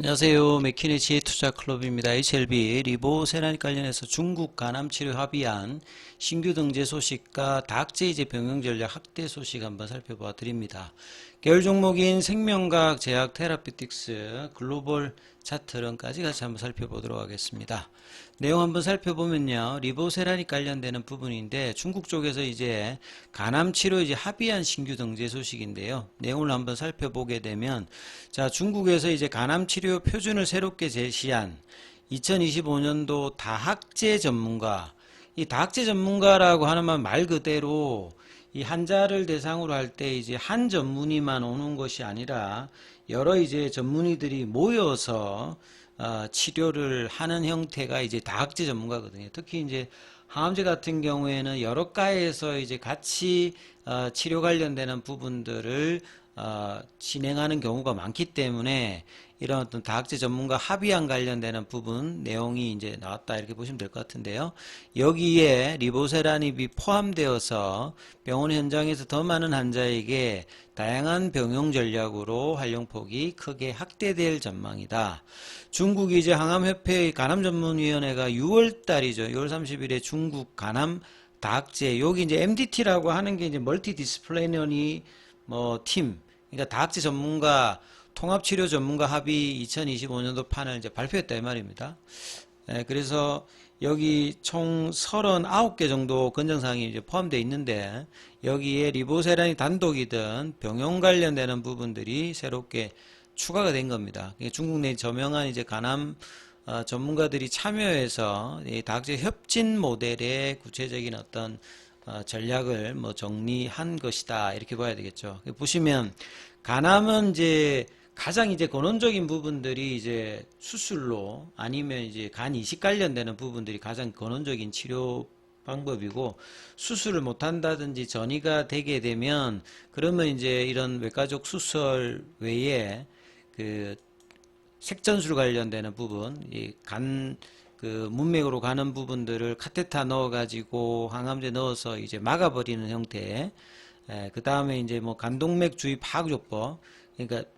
안녕하세요. 맥키네치의 투자클럽입니다. HLB 리보세라닉 관련해서 중국 간암치료 합의안 신규 등재 소식과 다학제 이제 병용 전략 확대 소식 한번 살펴봐 드립니다. 계열 종목인 생명과학, 제약, 테라피틱스, 글로벌 차트론까지 같이 한번 살펴보도록 하겠습니다. 내용 한번 살펴보면요. 리보세라닉 관련되는 부분인데 중국 쪽에서 이제 간암치료 이제 합의한 신규 등재 소식인데요. 내용을 한번 살펴보게 되면 자, 중국에서 이제 간암치료 표준을 새롭게 제시한 2025년도 다학제 전문가, 이 다학제 전문가라고 하는 말 그대로 이 환자를 대상으로 할 때 이제 한 전문의만 오는 것이 아니라 여러 이제 전문의들이 모여서 치료를 하는 형태가 이제 다학제 전문가거든요. 특히 이제 항암제 같은 경우에는 여러 과에서 이제 같이 치료 관련되는 부분들을 진행하는 경우가 많기 때문에 이런 어떤 다학제 전문가 합의안 관련되는 부분 내용이 이제 나왔다 이렇게 보시면 될 것 같은데요. 여기에 리보세라닙이 포함되어서 병원 현장에서 더 많은 환자에게 다양한 병용 전략으로 활용폭이 크게 확대될 전망이다. 중국이 이제 항암협회의 간암전문위원회가 6월 달이죠. 6월 30일에 중국 간암 다학제, 여기 이제 MDT라고 하는 게 이제 멀티 디스플레이너니 팀, 그러니까 다학제 전문가 통합치료 전문가 합의 2025년도 판을 이제 발표했다 이 말입니다. 그래서 여기 총 39개 정도 권장사항이 이제 포함되어 있는데 여기에 리보세라닉 단독이든 병용 관련되는 부분들이 새롭게 추가가 된 겁니다. 중국 내 저명한 이제 간암 전문가들이 참여해서 이 다학제 협진 모델의 구체적인 어떤 전략을 정리한 것이다 이렇게 봐야 되겠죠. 보시면 간암은 이제 가장 이제 근원적인 부분들이 이제 수술로 아니면 이제 간 이식 관련되는 부분들이 가장 근원적인 치료 방법이고, 수술을 못한다든지 전이가 되게 되면 그러면 이제 이런 외과적 수술 외에 그 색전술 관련되는 부분, 이 간 그 문맥으로 가는 부분들을 카테타 넣어가지고 항암제 넣어서 이제 막아버리는 형태. 그 다음에 이제 간동맥 주입 하악요법, 그러니까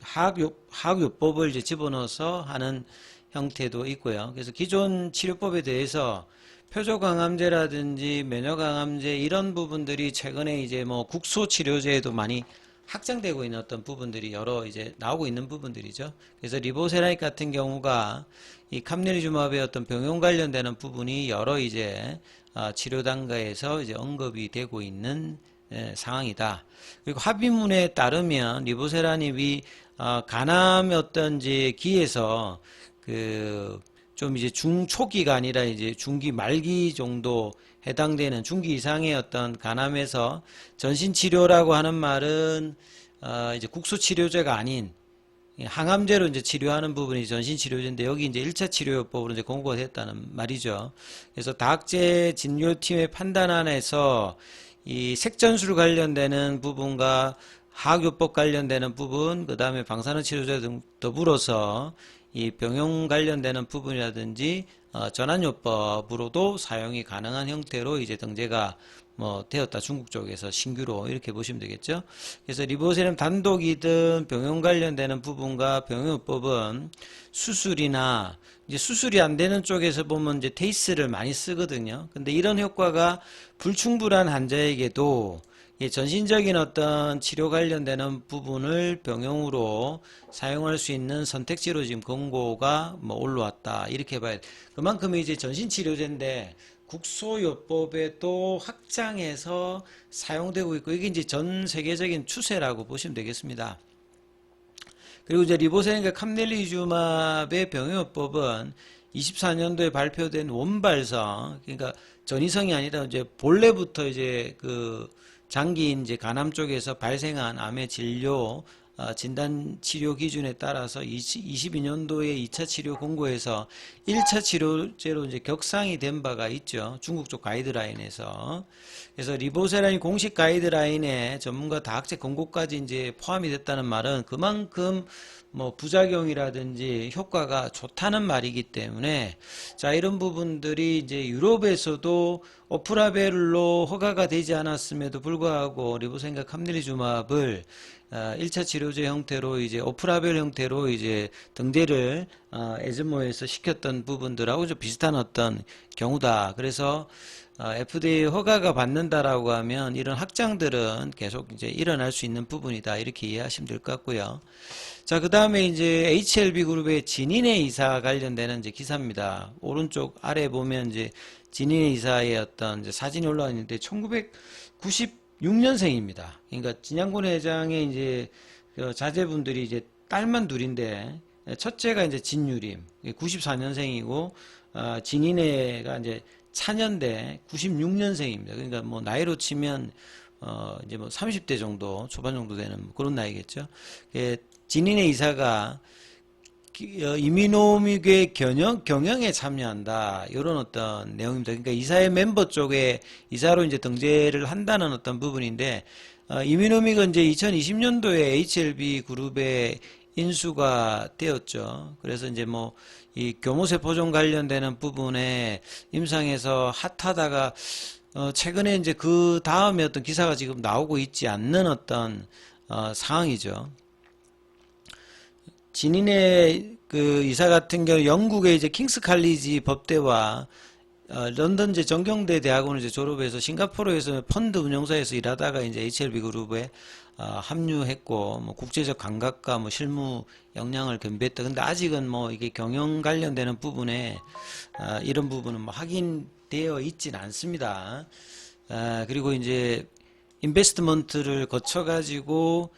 하악요법을 이제 집어넣어서 하는 형태도 있고요. 그래서 기존 치료법에 대해서 표적항암제라든지 면역항암제 이런 부분들이 최근에 이제 국소 치료제에도 많이 확장되고 있는 어떤 부분들이 여러 이제 나오고 있는 부분들이죠. 그래서 리보세라닉 같은 경우가 이 캄네리주마브의 어떤 병용 관련되는 부분이 여러 이제 치료 단가에서 이제 언급이 되고 있는 상황이다. 그리고 합의문에 따르면 리보세라닙이 간암의 어떤 이제 기에서 그 좀 이제 중초기가 아니라 이제 중기 말기 정도 해당되는 중기 이상의 어떤 간암에서 전신치료라고 하는 말은 이제 국소치료제가 아닌 항암제로 이제 치료하는 부분이 전신치료제인데 여기 이제 1차 치료요법으로 이제 공고가 됐다는 말이죠. 그래서 다학제 진료팀의 판단안에서 이 색전술 관련되는 부분과 하악요법 관련되는 부분, 그 다음에 방사능 치료제 등 더불어서 이 병용 관련되는 부분이라든지 전환요법으로도 사용이 가능한 형태로 이제 등재가 되었다. 중국 쪽에서 신규로 이렇게 보시면 되겠죠. 그래서 리보세라늄 단독이든 병용 관련되는 부분과 병용요법은 수술이나 이제 수술이 안 되는 쪽에서 보면 이제 테이스를 많이 쓰거든요. 근데 이런 효과가 불충분한 환자에게도 전신적인 어떤 치료 관련되는 부분을 병용으로 사용할 수 있는 선택지로 지금 권고가 올라왔다 이렇게 봐야 돼. 그만큼 이제 전신치료제인데 국소요법에 또 확장해서 사용되고 있고, 이게 이제 전 세계적인 추세라고 보시면 되겠습니다. 그리고 이제 리보세라닉과 캄넬리주마브의 병용요법은 24년도에 발표된 원발성, 그러니까 전이성이 아니라 이제 본래부터 이제 그 장기인 이제 간암 쪽에서 발생한 암의 진료 진단 치료 기준에 따라서 22년도에 2차 치료 공고에서 1차 치료제로 이제 격상이 된 바가 있죠. 중국 쪽 가이드라인에서. 그래서 리보세라닌 공식 가이드라인에 전문가 다학제 권고까지 이제 포함이 됐다는 말은 그만큼 부작용이라든지 효과가 좋다는 말이기 때문에, 자, 이런 부분들이 이제 유럽에서도 오프라벨로 허가가 되지 않았음에도 불구하고 리보세라닙과 캄넬리주마브를 1차 치료제 형태로 이제 오프라벨 형태로 이제 등재를 에즈모에서 시켰던 부분들하고 좀 비슷한 어떤 경우다. 그래서 FDA 허가가 받는다라고 하면 이런 확장들은 계속 이제 일어날 수 있는 부분이다. 이렇게 이해하시면 될 것 같고요. 자, 그 다음에 이제 HLB 그룹의 진인의 이사 관련되는 이제 기사입니다. 오른쪽 아래 보면 이제 진인의 이사의 어떤 이제 사진이 올라와 있는데 1996년생입니다. 그러니까 진양군 회장의 이제 그 자제분들이 이제 딸만 둘인데 첫째가 이제 진유림 94년생이고 진인혜가 이제 차년대 96년생입니다. 그러니까 뭐 나이로 치면 이제 뭐 30대 정도 초반 정도 되는 그런 나이겠죠. 진인혜 이사가 이민호미계 경영에 참여한다. 이런 어떤 내용입니다. 그러니까 이사회 멤버 쪽에 이사로 이제 등재를 한다는 어떤 부분인데, 이민호미가 이제 2020년도에 HLB 그룹에 인수가 되었죠. 그래서 이제 뭐, 이 교모세포종 관련되는 부분에 임상에서 핫하다가, 최근에 이제 그 다음에 어떤 기사가 지금 나오고 있지 않는 어떤, 상황이죠. 진인의 그 이사 같은 경우 영국의 이제 킹스 칼리지 법대와 런던 이제 정경대 대학원을 이제 졸업해서 싱가포르에서 펀드 운용사에서 일하다가 이제 HLB 그룹에 합류했고 뭐 국제적 감각과 뭐 실무 역량을 겸비했다. 근데 아직은 뭐 이게 경영 관련되는 부분에 이런 부분은 뭐 확인되어 있진 않습니다. 그리고 이제 인베스트먼트를 거쳐 가지고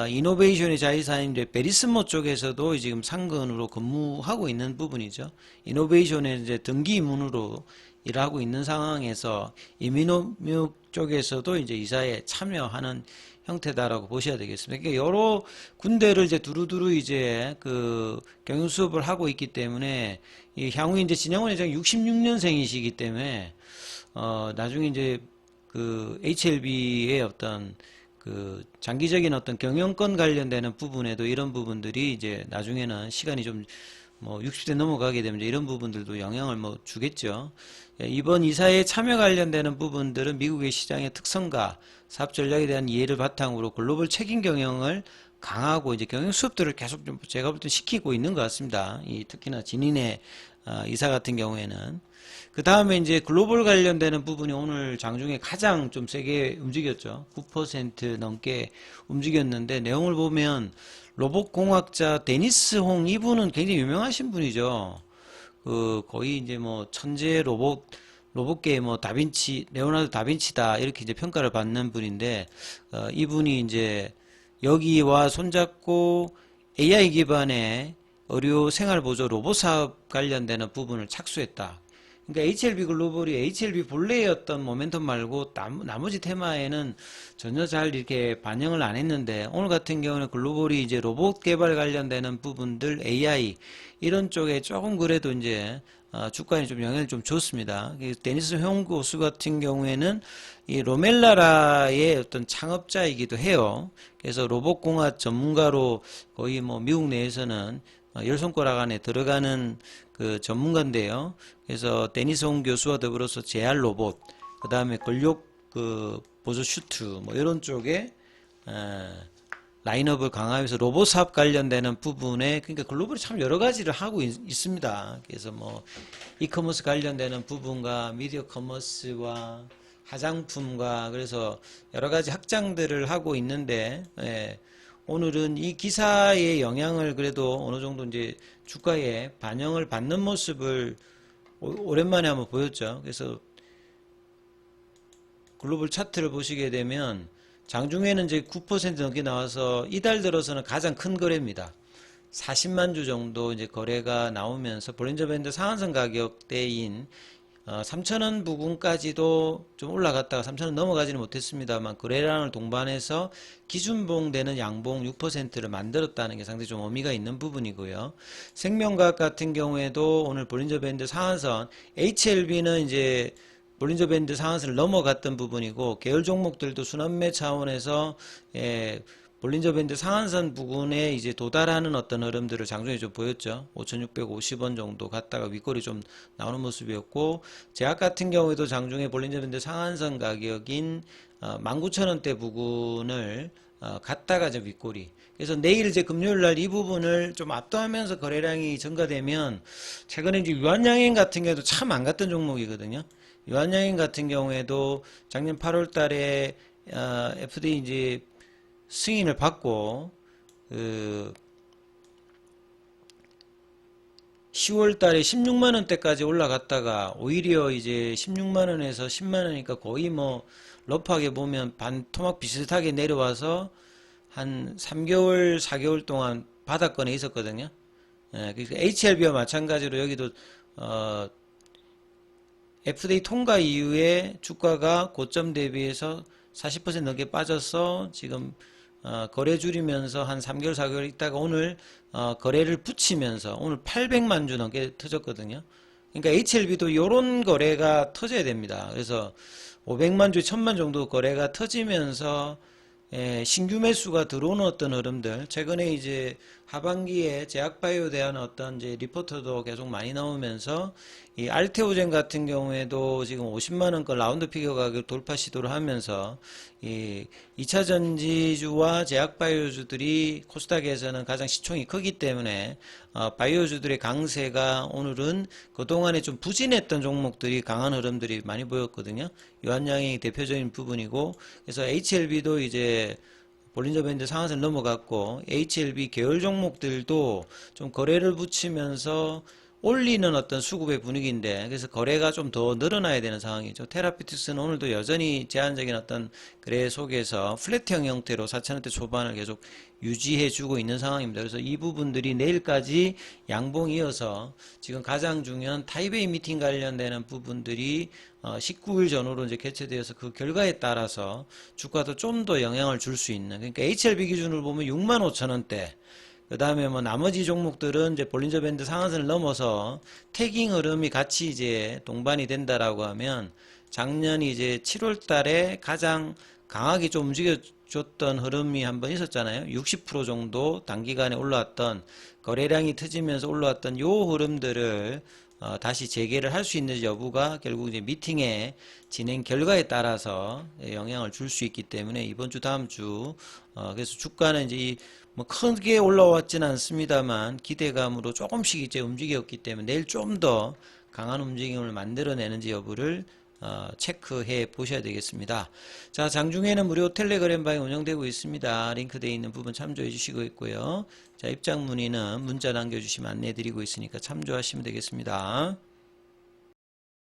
이노베이션의 자회사인 베리스모 쪽에서도 지금 상근으로 근무하고 있는 부분이죠. 이노베이션의 이제 등기 임원으로 일하고 있는 상황에서 이민호뮤 쪽에서도 이제 이사에 참여하는 형태다라고 보셔야 되겠습니다. 그러니까 여러 군데를 이제 두루두루 이제 그 경영 수업을 하고 있기 때문에 이 향후 이제 진영원 회장 66년생이시기 때문에 나중에 이제 그 HLB의 어떤 그 장기적인 어떤 경영권 관련되는 부분에도 이런 부분들이 이제 나중에는 시간이 좀 뭐 60대 넘어가게 되면 이런 부분들도 영향을 뭐 주겠죠. 이번 이사에 참여 관련되는 부분들은 미국의 시장의 특성과 사업 전략에 대한 이해를 바탕으로 글로벌 책임 경영을 강하고 이제 경영 수업들을 계속 좀 제가 볼 때 시키고 있는 것 같습니다. 특히나 진인의 이사 같은 경우에는. 그 다음에 이제 글로벌 관련되는 부분이 오늘 장중에 가장 좀 세게 움직였죠. 9% 넘게 움직였는데 내용을 보면 로봇공학자 데니스 홍 이분은 굉장히 유명하신 분이죠. 그 거의 이제 뭐 천재 로봇계의 뭐 다빈치, 레오나르도 다빈치다 이렇게 이제 평가를 받는 분인데 이분이 이제 여기와 손잡고 AI 기반의 의료 생활보조 로봇 사업 관련되는 부분을 착수했다. 그러니까 HLB 글로벌이 HLB 본래의 어떤 모멘텀 말고 나머지 테마에는 전혀 잘 이렇게 반영을 안 했는데 오늘 같은 경우는 글로벌이 이제 로봇 개발 관련되는 부분들 AI 이런 쪽에 조금 그래도 이제 주가에 좀 영향을 좀 줬습니다. 데니스 홍 교수 같은 경우에는 이 로멜라라의 어떤 창업자이기도 해요. 그래서 로봇공학 전문가로 거의 뭐 미국 내에서는 열 손가락 안에 들어가는 그 전문가인데요. 그래서 데니스 홍 교수와 더불어서 JR 로봇, 그 다음에 근력 그 보조 슈트 뭐 이런 쪽에 라인업을 강화해서 로봇 사업 관련되는 부분에 그러니까 글로벌이 참 여러 가지를 하고 있습니다. 그래서 뭐 이커머스 관련되는 부분과 미디어 커머스와 화장품과 그래서 여러 가지 확장들을 하고 있는데 오늘은 이 기사의 영향을 그래도 어느 정도 이제 주가에 반영을 받는 모습을 오랜만에 한번 보였죠. 그래서 글로벌 차트를 보시게 되면 장중에는 이제 9% 넘게 나와서 이달 들어서는 가장 큰 거래입니다. 40만 주 정도 이제 거래가 나오면서 볼린저 밴드 상한선 가격대인 3,000원 부근까지도 좀 올라갔다가 3,000원 넘어가지는 못했습니다만 거래량을 동반해서 기준봉되는 양봉 6%를 만들었다는 게 상당히 좀 의미가 있는 부분이고요. 생명과학 같은 경우에도 오늘 볼린저 밴드 상한선 HLB는 이제 볼린저 밴드 상한선을 넘어갔던 부분이고 계열 종목들도 순환매 차원에서 볼린저 밴드 상한선 부근에 이제 도달하는 어떤 흐름들을 장중에 좀 보였죠. 5,650원 정도 갔다가 윗골이 좀 나오는 모습이었고 제약 같은 경우에도 장중에 볼린저 밴드 상한선 가격인 19,000원대 부근을 갔다가 이제 윗꼬리. 그래서 내일 이제 금요일 날 이 부분을 좀 압도하면서 거래량이 증가되면, 최근에 이제 유한양행 같은 경우도 참 안 갔던 종목이거든요. 유한양행 같은 경우에도 작년 8월 달에 FDA 이제 승인을 받고, 그 10월 달에 16만 원대까지 올라갔다가 오히려 이제 16만 원에서 10만 원이니까 거의 뭐 러프하게 보면 반토막 비슷하게 내려와서 한 3개월, 4개월 동안 바닥권에 있었거든요. 예, 그러니까 HLB와 마찬가지로 여기도 FDA 통과 이후에 주가가 고점 대비해서 40% 넘게 빠져서 지금 거래 줄이면서 한 3개월, 4개월 있다가 오늘 거래를 붙이면서 오늘 800만 주 넘게 터졌거든요. 그러니까 HLB도 이런 거래가 터져야 됩니다. 그래서 500만 주, 1000만 정도 거래가 터지면서 신규 매수가 들어오는 어떤 흐름들, 최근에 이제 하반기에 제약바이오에 대한 어떤 이제 리포트도 계속 많이 나오면서 이 알테오젠 같은 경우에도 지금 50만 원권 라운드 피겨 가격 돌파 시도를 하면서 이 2차 전지주와 제약바이오주들이 코스닥에서는 가장 시총이 크기 때문에 바이오주들의 강세가 오늘은 그동안에 좀 부진했던 종목들이 강한 흐름들이 많이 보였거든요. 유한양이 대표적인 부분이고, 그래서 HLB도 이제 볼린저 밴드 상한선을 넘어갔고, HLB 계열 종목들도 좀 거래를 붙이면서 올리는 어떤 수급의 분위기인데, 그래서 거래가 좀 더 늘어나야 되는 상황이죠. 테라피틱스는 오늘도 여전히 제한적인 어떤 거래 속에서 플랫형 형태로 4,000원대 초반을 계속 유지해주고 있는 상황입니다. 그래서 이 부분들이 내일까지 양봉 이어서 지금 가장 중요한 타이베이 미팅 관련되는 부분들이 19일 전후로 이제 개최되어서 그 결과에 따라서 주가도 좀 더 영향을 줄 수 있는, 그러니까 HLB 기준으로 보면 65,000원대, 그 다음에 뭐 나머지 종목들은 이제 볼린저 밴드 상한선을 넘어서 태깅 흐름이 같이 이제 동반이 된다라고 하면, 작년 이제 7월 달에 가장 강하게 좀 움직여줬던 흐름이 한번 있었잖아요. 60% 정도 단기간에 올라왔던, 거래량이 터지면서 올라왔던 요 흐름들을 다시 재개를 할 수 있는지 여부가 결국 이제 미팅의 진행 결과에 따라서 영향을 줄 수 있기 때문에 이번 주 다음 주 그래서 주가는 이제 뭐 크게 올라왔지는 않습니다만 기대감으로 조금씩 이제 움직였기 때문에 내일 좀 더 강한 움직임을 만들어내는지 여부를 체크해 보셔야 되겠습니다. 자, 장중에는 무료 텔레그램 방이 운영되고 있습니다. 링크되어 있는 부분 참조해 주시고 있고요. 자, 입장 문의는 문자 남겨주시면 안내 드리고 있으니까 참조하시면 되겠습니다.